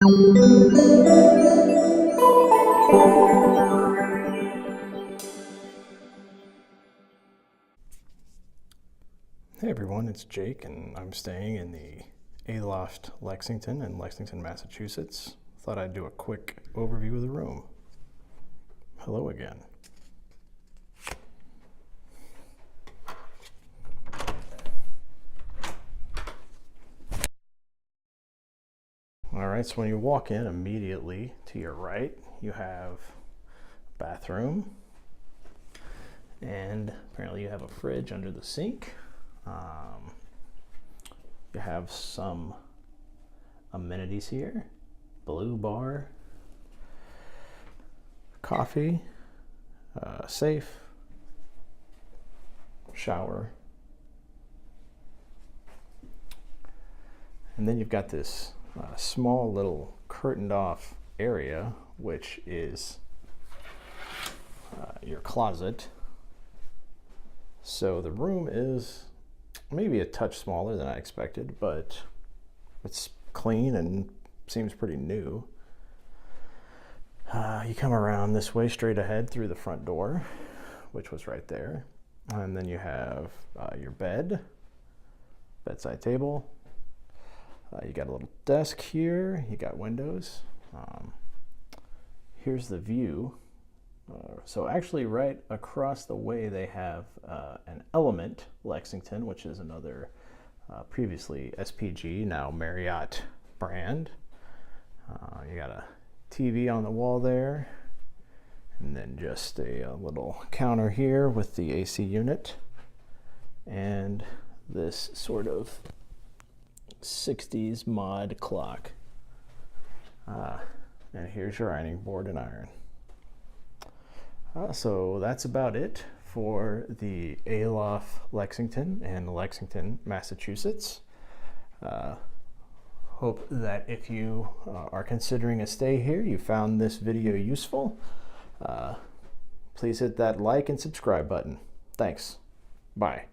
Hey everyone, it's Jake and I'm staying in the Aloft Lexington in Lexington, Massachusetts. Thought I'd do a quick overview of the room. Hello again. Alright, so when you walk in, immediately to your right, you have a bathroom. And apparently you have a fridge under the sink. You have some amenities here. Blue bar, coffee, safe, shower. And then you've got this small little curtained off area, which is your closet. So the room is maybe a touch smaller than I expected, but it's clean and seems pretty new. You come around this way straight ahead through the front door, which was right there. And then you have your bed, bedside table. You got a little desk here. You got windows. Here's the view. So actually right across the way they have an Aloft Lexington, which is another previously SPG, now Marriott brand. You got a TV on the wall there, and then just a little counter here with the AC unit, and this sort of 60s mod clock. And here's your ironing board and iron. So that's about it for the Aloft Lexington in Lexington, Massachusetts. Hope that if you are considering a stay here, you found this video useful. Please hit that like and subscribe button. Thanks. Bye.